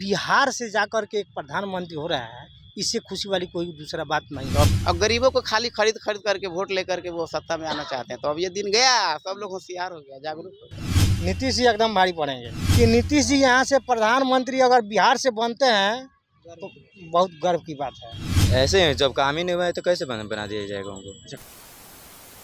बिहार से जाकर के एक प्रधानमंत्री हो रहा है, इससे खुशी वाली कोई दूसरा बात नहीं। अब गरीबों को खाली खरीद करके वोट लेकर के वो सत्ता में आना चाहते हैं। तो अब ये दिन गया, सब लोग होशियार हो गया, जागरूक हो गया। नीतीश जी एकदम भारी पड़ेंगे कि नीतीश जी यहाँ से प्रधानमंत्री अगर बिहार से बनते हैं तो बहुत गर्व की बात है। ऐसे हैं, जब काम ही नहीं हुआ है तो कैसे बना दिया जाएगा उनको।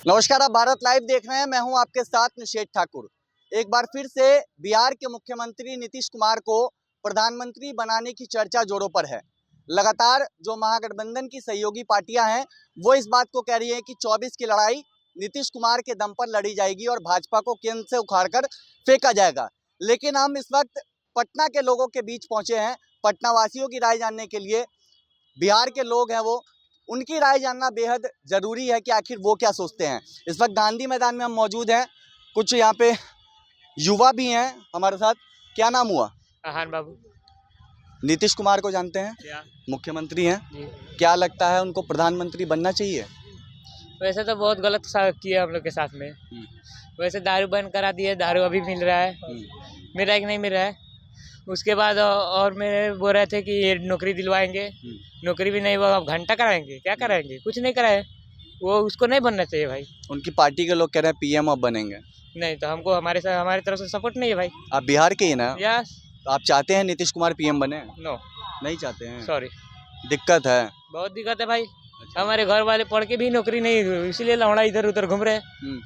नमस्कार, आप भारत लाइव देख रहे हैं। मैं हूं आपके साथ निषेध ठाकुर। एक बार फिर से बिहार के मुख्यमंत्री नीतीश कुमार को प्रधानमंत्री बनाने की चर्चा जोरों पर है। लगातार जो महागठबंधन की सहयोगी पार्टियां हैं वो इस बात को कह रही है कि 24 की लड़ाई नीतीश कुमार के दम पर लड़ी जाएगी और भाजपा को केंद्र से उखाड़कर फेंका जाएगा। लेकिन हम इस वक्त पटना के लोगों के बीच पहुंचे हैं, पटना वासियों की राय जानने के लिए। बिहार के लोग हैं वो, उनकी राय जानना बेहद ज़रूरी है कि आखिर वो क्या सोचते हैं। इस वक्त गांधी मैदान में हम मौजूद हैं, कुछ यहाँ पे युवा भी हैं हमारे साथ। क्या नाम हुआ? आहान बाबू। नीतीश कुमार को जानते हैं? क्या मुख्यमंत्री हैं। जी। क्या लगता है उनको प्रधानमंत्री बनना चाहिए? वैसे तो बहुत गलत किया हम लोग के साथ में। वैसे दारू बंद करा दिए, दारू अभी मिल रहा है, मिल रहा है कि नहीं मिल रहा है। उसके बाद और मेरे बोल रहे थे कि ये नौकरी दिलवाएंगे, नौकरी भी नहीं, वो अब घंटा कराएंगे, क्या कराएंगे? कुछ नहीं कराए। वो उसको नहीं बनना चाहिए भाई। उनकी पार्टी के लोग कह रहे हैं पीएम अब बनेंगे। नहीं तो हमको हमारे तरफ से सपोर्ट नहीं है भाई। आप बिहार के ही ना? यस। तो आप चाहते हैं नीतीश कुमार पीएम बने? नो, नहीं चाहते हैं? सॉरी, दिक्कत है। बहुत दिक्कत है भाई। हमारे घर वाले पढ़ के भी नौकरी नहीं, इसीलिए लौड़ा इधर उधर घूम रहे हैं।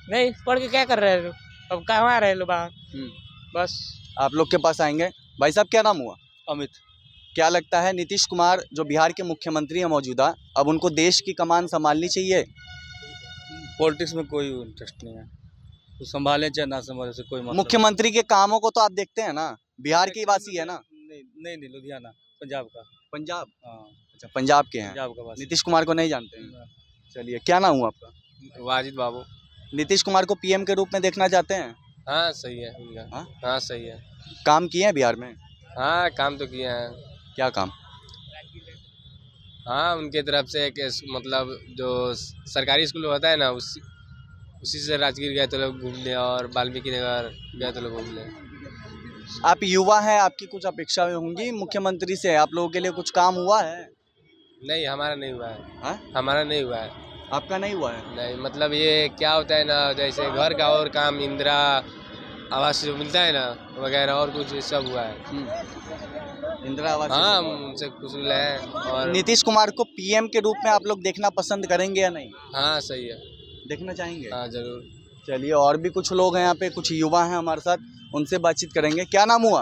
नहीं पढ़ के क्या कर रहे हैं लोग? अब कहाँ आ रहे हैं लोग बाहर? बस आप लोग के पास आएंगे। भाई साहब क्या नाम हुआ? अमित। क्या लगता है नीतीश कुमार जो बिहार के मुख्यमंत्री हैं मौजूदा, अब उनको देश की कमान संभालनी चाहिए? पॉलिटिक्स में कोई इंटरेस्ट नहीं है, तो संभाले चाहे ना संभाले से कोई मतलब मुख्यमंत्री के कामों को तो आप देखते हैं ना, बिहार के वासी है ना? नहीं, लुधियाना, पंजाब का। पंजाब? हाँ, अच्छा, पंजाब के हैं। पंजाब का वासी। नीतीश कुमार को नहीं जानते हैं? चलिए, क्या नाम हुआ आपका? वाजिद बाबू। नीतीश कुमार को पीएम के रूप में देखना चाहते हैं? हाँ सही है उनका। हाँ सही है। काम किए हैं बिहार में? हाँ काम तो किए हैं। क्या काम? हाँ उनके तरफ से एक मतलब जो सरकारी स्कूल होता है ना, उसी से राजगीर गए तो लोग घूमने, और वाल्मीकि नगर गए तो लोग घूमने। आप युवा हैं, आपकी कुछ अपेक्षाएं होंगी मुख्यमंत्री से। आप लोगों के लिए कुछ काम हुआ है? नहीं, हमारा नहीं हुआ है। हाँ? हमारा नहीं हुआ है। आपका नहीं हुआ है? नहीं, मतलब ये क्या होता है ना, जैसे घर का और काम, इंदिरा आवास जो मिलता है ना वगैरह, और कुछ सब हुआ है। इंदिरा आवास? हाँ उनसे कुछ है। और नीतीश कुमार को पीएम के रूप में आप लोग देखना पसंद करेंगे या नहीं? हाँ सही है, देखना चाहेंगे? हाँ जरूर। चलिए, और भी कुछ लोग हैं यहाँ पे, कुछ युवा हैं हमारे साथ, उनसे बातचीत करेंगे। क्या नाम हुआ?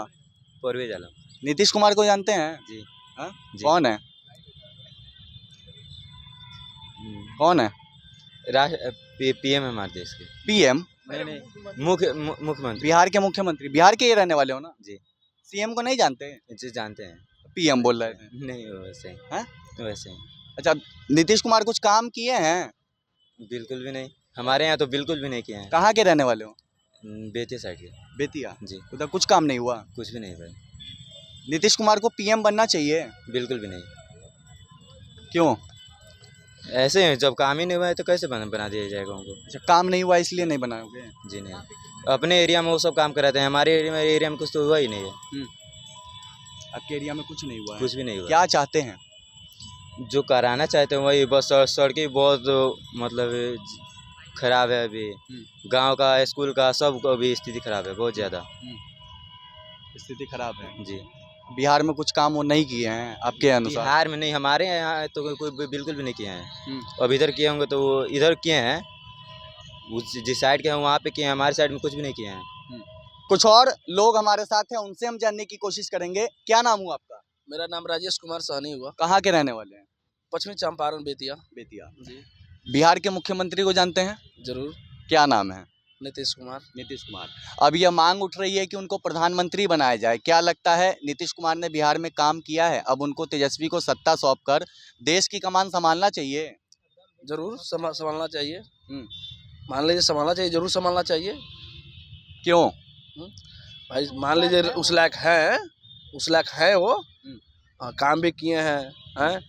परवेज आलम। नीतीश कुमार को जानते हैं? जी। हाँ? जी। कौन है? कौन है? पीएम है हमारे देश के। पीएम? नहीं, मुख्यमंत्री। बिहार के मुख्यमंत्री, बिहार के ही रहने वाले हो ना? जी। सीएम को नहीं जानते? जी जानते हैं। पीएम बोल रहे थे। नहीं वैसे ही। हाँ? वैसे ही। अच्छा, नीतीश कुमार कुछ काम किए हैं? बिल्कुल भी नहीं, हमारे यहाँ तो बिल्कुल भी नहीं किए हैं। कहाँ के रहने वाले हो? बेतिया साइड के। बेतिया? जी। उधर कुछ काम नहीं हुआ? कुछ भी नहीं भाई। नीतीश कुमार को पीएम बनना चाहिए? बिल्कुल भी नहीं। क्यों? ऐसे हैं, जब काम ही नहीं हुआ है तो कैसे बना दिया जाएगा उनको। अच्छा, काम नहीं हुआ इसलिए नहीं बनाओगे? जी नहीं, अपने एरिया में वो सब काम कराते हैं, हमारे एरिया में कुछ तो हुआ ही नहीं है। आपके एरिया में कुछ नहीं हुआ है? कुछ भी नहीं हुआ। क्या चाहते हैं? जो कराना चाहते हैं वही, बस सड़कें बहुत मतलब खराब है अभी। गांव का, स्कूल का, सब अभी स्थिति खराब है, बहुत ज़्यादा स्थिति खराब है जी। बिहार में कुछ काम वो नहीं किए हैं आपके अनुसार? बिहार में नहीं, हमारे यहाँ तो कोई बिल्कुल भी नहीं किए हैं। अब इधर किए होंगे तो वो इधर किए हैं, जिस साइड के हैं वहाँ पे किए हैं, हमारे साइड में कुछ भी नहीं किए हैं। कुछ और लोग हमारे साथ हैं, उनसे हम जानने की कोशिश करेंगे। क्या नाम हुआ आपका? मेरा नाम राजेश कुमार सहनी हुआ। कहाँ के रहने वाले हैं? पश्चिमी चंपारण, बेतिया। बेतिया जी। बिहार के मुख्यमंत्री को जानते हैं? जरूर। क्या नाम है? नीतीश कुमार। नीतीश कुमार। अब यह मांग उठ रही है कि उनको प्रधानमंत्री बनाया जाए। क्या लगता है, नीतीश कुमार ने बिहार में काम किया है, अब उनको तेजस्वी को सत्ता सौंपकर देश की कमान संभालना चाहिए? जरूर संभालना चाहिए। मान लीजिए संभालना चाहिए, जरूर संभालना चाहिए। क्यों? भाई मान लीजिए उस लायक है वो। काम भी किए हैं,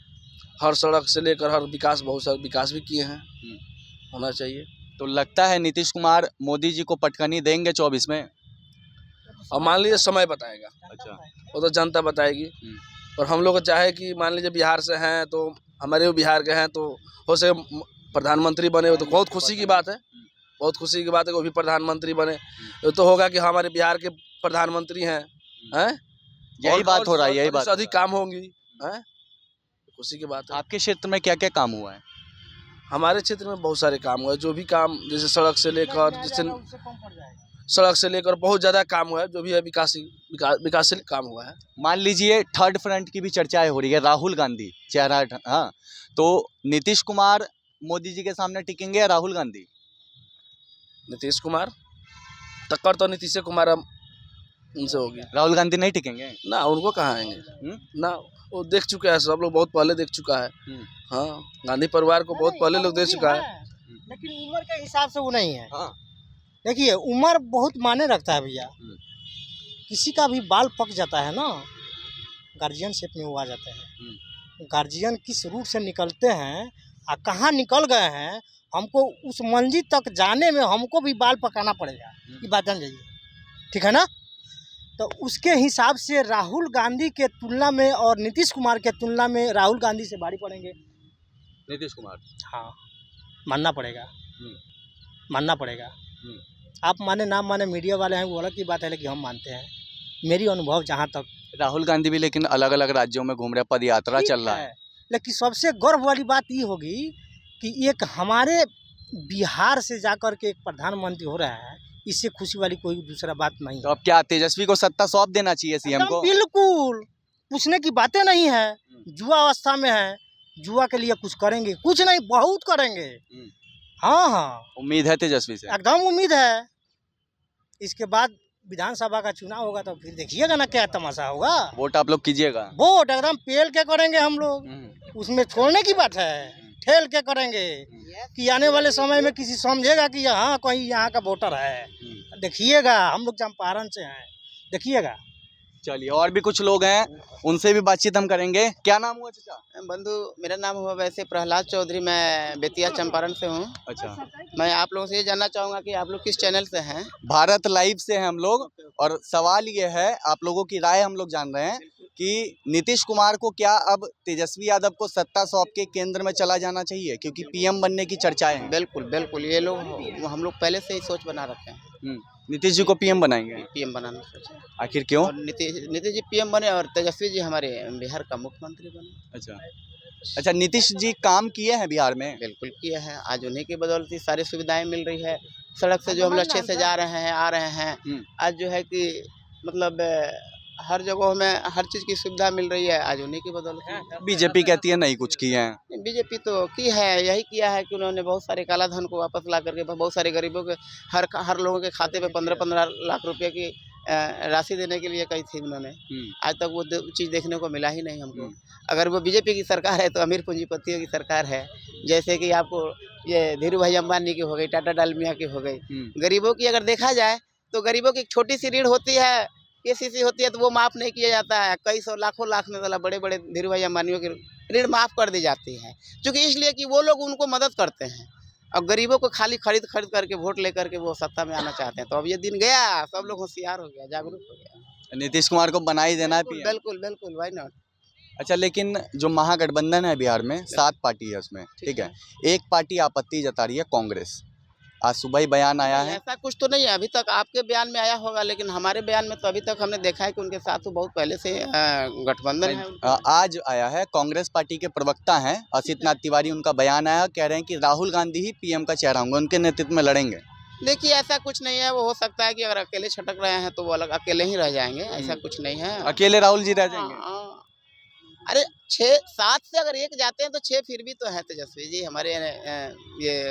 हर सड़क से लेकर हर विकास, बहुत सारा विकास भी किए हैं, होना चाहिए। तो लगता है नीतीश कुमार मोदी जी को पटकनी देंगे 24 में? और मान लीजिए समय बताएगा, अच्छा। वो तो जनता बताएगी। और हम लोग को चाहे कि मान लीजिए बिहार से हैं तो हमारे भी बिहार के हैं, तो हो सके प्रधानमंत्री बने, तो बहुत खुशी की बात है, बहुत खुशी की बात है कि वो भी प्रधानमंत्री बने। ये तो होगा कि हमारे बिहार के प्रधानमंत्री हैं, यही बात हो रहा है, यही बात अधिक काम होंगी, हैं, खुशी की बात है। आपके क्षेत्र में क्या क्या काम हुआ है? हमारे क्षेत्र में बहुत सारे काम हुए, जो भी काम जैसे सड़क से लेकर बहुत ज़्यादा काम हुआ है, जो भी है विकासशील काम हुआ है। मान लीजिए थर्ड फ्रंट की भी चर्चाएं हो रही है, राहुल गांधी चेहरा, हाँ, तो नीतीश कुमार मोदी जी के सामने टिकेंगे या राहुल गांधी? नीतीश कुमार टक्कर तो नीतीश कुमार उनसे होगी। राहुल गांधी नहीं टिकेंगे ना, उनको कहाँ आएंगे ना, वो देख चुके हैं, सब लोग बहुत पहले देख चुका है। हाँ, गांधी परिवार को बहुत पहले लोग देख चुका है, लेकिन उम्र के हिसाब से वो नहीं है। हाँ। देखिए उम्र बहुत मायने रखता है भैया। किसी का भी बाल पक जाता है ना, गार्जियनशिप में वो आ जाते हैं। गार्जियन किस रूट से निकलते हैं और कहाँ निकल गए हैं, हमको उस मंजिल तक जाने में हमको भी बाल पकाना पड़ेगा, ये बात जान जाइए, ठीक है ना। तो उसके हिसाब से राहुल गांधी के तुलना में और नीतीश कुमार के तुलना में राहुल गांधी से भारी पड़ेंगे नीतीश कुमार। हाँ, मानना पड़ेगा, मानना पड़ेगा। आप माने ना माने, मीडिया वाले हैं वो अलग की बात है, लेकिन हम मानते हैं। मेरी अनुभव जहाँ तक, राहुल गांधी भी लेकिन अलग अलग राज्यों में घूम रहे, पद यात्रा चल रहा है, लेकिन सबसे गर्व वाली बात ये होगी कि एक हमारे बिहार से जाकर के एक प्रधानमंत्री हो रहा है, इससे खुशी वाली कोई दूसरा बात नहीं। तो अब क्या तेजस्वी को सत्ता सौंप देना चाहिए सीएम को? बिल्कुल, पूछने की बातें नहीं है। जुआ अवस्था में है, जुआ के लिए कुछ करेंगे, कुछ नहीं बहुत करेंगे। हाँ हाँ, उम्मीद है तेजस्वी से, एकदम उम्मीद है। इसके बाद विधानसभा का चुनाव होगा तो फिर देखिएगा ना क्या तमाशा होगा। वोट आप लोग कीजिएगा? वोट एकदम पेल के करेंगे हम लोग, उसमें छोड़ने की बात है, ठेल के करेंगे कि आने वाले समय में किसी समझेगा कि हाँ कहीं यहाँ का वोटर है। देखिएगा, हम लोग चंपारण से हैं, देखिएगा। चलिए, और भी कुछ लोग हैं, उनसे भी बातचीत हम करेंगे। क्या नाम हुआ चाचा? बंधु, मेरा नाम हुआ वैसे प्रहलाद चौधरी, मैं बेतिया चंपारण से हूँ। अच्छा, मैं आप लोगों से ये जानना चाहूँगा कि आप लोग किस चैनल से हैं? भारत लाइव से हैं हम लोग, और सवाल ये है, आप लोगों की राय हम लोग जान रहे हैं कि नीतीश कुमार को क्या अब तेजस्वी यादव को सत्ता सौंप के केंद्र में चला जाना चाहिए, क्योंकि पीएम बनने की चर्चाएं हैं। बिल्कुल बिल्कुल, ये लोग हम लोग पहले से ही सोच बना रखे हैं, नीतीश जी को पीएम बनाएंगे। पीएम बनाना सोचा। आखिर क्यों? और नीतीश जी पीएम बने और तेजस्वी जी हमारे बिहार का मुख्यमंत्री बने। अच्छा, नीतीश जी काम किए हैं बिहार में? बिल्कुल किए हैं, आज उन्हीं की बदौलत ही सारी सुविधाएं मिल रही है। सड़क से जो हम लोग अच्छे से जा रहे हैं, आ रहे हैं, आज जो है कि मतलब हर जगह में हर चीज़ की सुविधा मिल रही है, आज उन्हीं की बदौलत। बीजेपी कहती है नहीं कुछ किए हैं। बीजेपी तो की है, यही किया है कि उन्होंने बहुत सारे काला धन को वापस ला करके बहुत सारे गरीबों के हर लोगों के खाते पे 15-15 लाख रुपए की राशि देने के लिए कही थी उन्होंने। आज तक वो चीज़ देखने को मिला ही नहीं हमको। अगर वो बीजेपी की सरकार है तो अमीर पूंजीपतियों की सरकार है, जैसे कि आपको ये धीरू भाई अंबानी की हो गई, टाटा डालमिया की हो गई। गरीबों की अगर देखा जाए तो गरीबों की एक छोटी सी ऋण होती है, केसीसी होती है, तो वो माफ़ नहीं किया जाता है। कई सौ लाखों लाख में मतलब बड़े बड़े धीरू भाई अंबानियों की ऋण माफ़ कर दी जाती है, क्योंकि इसलिए कि वो लोग उनको मदद करते हैं। अब गरीबों को खाली खरीद करके वोट लेकर के वो सत्ता में आना चाहते हैं। तो अब ये दिन गया, सब लोग होशियार हो गया, जागरूक हो गया। नीतीश कुमार को बना ही देना है पीएम। बिल्कुल बिल्कुल, व्हाई नॉट। अच्छा, लेकिन जो महागठबंधन है बिहार में, 7 पार्टी है उसमें, ठीक है, एक पार्टी आपत्ति जता रही है, कांग्रेस। आज सुबह ही बयान आया है। ऐसा कुछ तो नहीं है अभी तक, आपके बयान में आया होगा, लेकिन हमारे बयान में तो अभी तक हमने देखा है कि उनके साथ तो बहुत पहले से गठबंधन है। आज आया है, कांग्रेस पार्टी के प्रवक्ता हैं असित नाथ तिवारी, उनका बयान आया, कह रहे हैं कि राहुल गांधी ही पीएम का चेहरा होंगे, उनके नेतृत्व में लड़ेंगे। देखिए, ऐसा कुछ नहीं है। वो हो सकता है कि अगर अकेले छटक रहे हैं तो वो अलग अकेले ही रह जाएंगे, ऐसा कुछ नहीं है। अकेले राहुल जी रह जाएंगे? अरे 6-7 से अगर एक जाते हैं तो 6 फिर भी तो है तेजस्वी जी, हमारे ये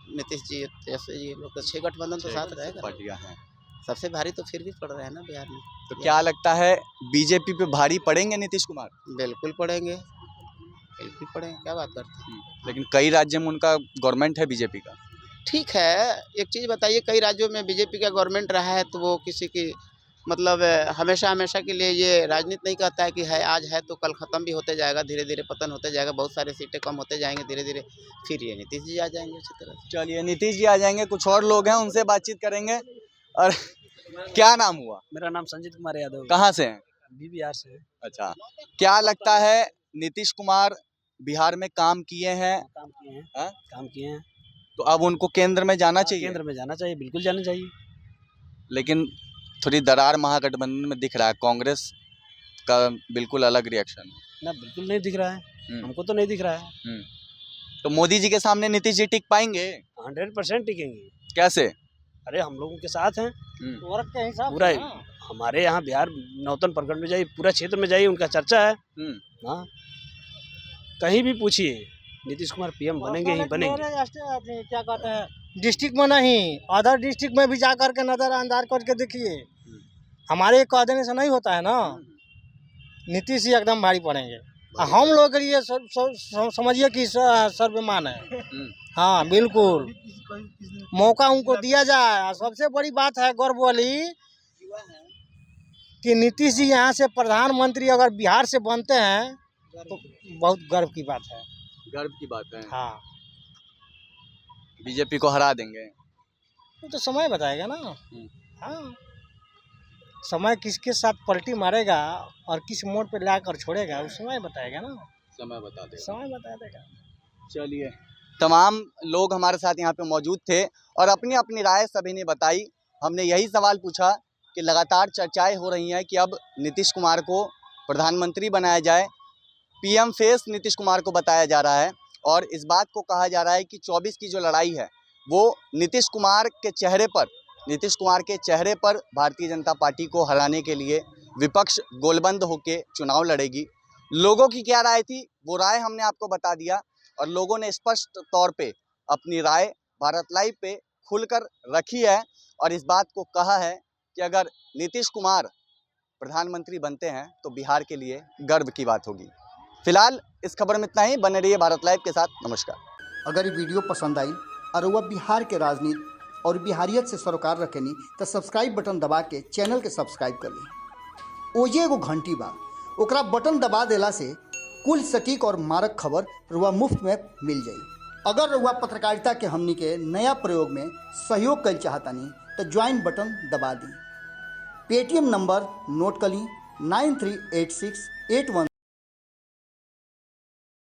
नीतीश जी, तेजस्वी जी लोग तो 6 गठबंधन तो साथ रहेगा। पार्टियां हैं, सबसे भारी तो फिर भी पड़ रहे हैं ना बिहार में। तो क्या लगता है बीजेपी पे भारी पड़ेंगे नीतीश कुमार? बिल्कुल पड़ेंगे, बिल्कुल पड़ेंगे, क्या बात करते हैं। लेकिन कई राज्यों में उनका गवर्नमेंट है बीजेपी का। ठीक है, एक चीज़ बताइए, कई राज्यों में बीजेपी का गवर्नमेंट रहा है तो वो किसी की मतलब हमेशा के लिए ये राजनीति नहीं कहता है कि है आज है तो कल ख़त्म भी होते जाएगा, धीरे धीरे पतन होते जाएगा, बहुत सारे सीटें कम होते जाएंगे धीरे धीरे, फिर ये नीतीश जी आ जाएंगे अच्छी तरह से। चलिए, नीतीश जी आ जाएंगे, कुछ और लोग हैं उनसे बातचीत करेंगे। और क्या नाम हुआ? मेरा नाम संजीत कुमार यादव, कहाँ से हैं? बीबीआर से। अच्छा, क्या लगता है नीतीश कुमार बिहार में काम किए हैं? काम किए हैं, हाँ? काम किए हैं। तो अब उनको केंद्र में जाना चाहिए। केंद्र में जाना चाहिए, बिल्कुल जाना चाहिए। लेकिन थोड़ी दरार महागठबंधन में दिख रहा है, कांग्रेस का बिल्कुल अलग रिएक्शन है। ना, बिल्कुल नहीं दिख रहा है, हमको तो नहीं दिख रहा है। तो मोदी जी के सामने नीतीश जी टिक पाएंगे? 100% टिकेंगे। कैसे? अरे हम लोगों के साथ हैं वर्ग के हिसाब पूरा। से ना। हमारे यहाँ बिहार नौतन प्रखंड में जाइए, पूरा क्षेत्र में जाइए, उनका चर्चा है। हाँ, कहीं भी पूछिए, नीतीश कुमार पीएम बनेंगे ही बनेंगे। क्या कहते हैं, डिस्ट्रिक्ट में नहीं, अदर डिस्ट्रिक्ट में भी जा करके नजरअंदाज करके देखिए, हमारे कह देने से नहीं होता है ना। नीतीश जी एकदम भारी पड़ेंगे। हम लोग के लिए समझिए कि सर्वमान है। हाँ बिल्कुल, मौका उनको दिया जाए। और सबसे बड़ी बात है गर्व वाली कि नीतीश जी यहाँ से प्रधानमंत्री अगर बिहार से बनते हैं तो बहुत गर्व की बात है। गर्व की बात है। हाँ, बीजेपी को हरा देंगे। वो तो समय बताएगा ना। हाँ, समय किसके साथ पलटी मारेगा और किस मोड़ पे लाकर छोड़ेगा, वो समय बताएगा ना। समय बता देगा। समय बता देगा। चलिए, तमाम लोग हमारे साथ यहाँ पे मौजूद थे और अपनी अपनी राय सभी ने बताई। हमने यही सवाल पूछा कि लगातार चर्चाएं हो रही हैं कि अब नीतीश कुमार को प्रधानमंत्री बनाया जाए, पीएम फेस नीतीश कुमार को बताया जा रहा है और इस बात को कहा जा रहा है कि 24 की जो लड़ाई है वो नीतीश कुमार के चेहरे पर भारतीय जनता पार्टी को हराने के लिए विपक्ष गोलबंद होकर चुनाव लड़ेगी। लोगों की क्या राय थी वो राय हमने आपको बता दिया और लोगों ने स्पष्ट तौर पे अपनी राय भारत लाइव पे खुलकर रखी है और इस बात को कहा है कि अगर नीतीश कुमार प्रधानमंत्री बनते हैं तो बिहार के लिए गर्व की बात होगी। फिलहाल इस खबर में इतना ही। बने रहिए भारत लाइव के साथ। नमस्कार। अगर ये वीडियो पसंद आई और वह बिहार के राजनीति और बिहारियत से सरोकार रखेनी तो सब्सक्राइब बटन दबा के चैनल के सब्सक्राइब कर ली। ओजे एगो घंटी बा, ओकरा बटन दबा देला से कुल सटीक और मारक खबर रुआ मुफ्त में मिल जाई। अगर रुआ पत्रकारिता के हमनी के नया प्रयोग में सहयोग कर चाहतानी तो ज्वाइन बटन दबा दी। पेटीएम नंबर नोट कर ली 938681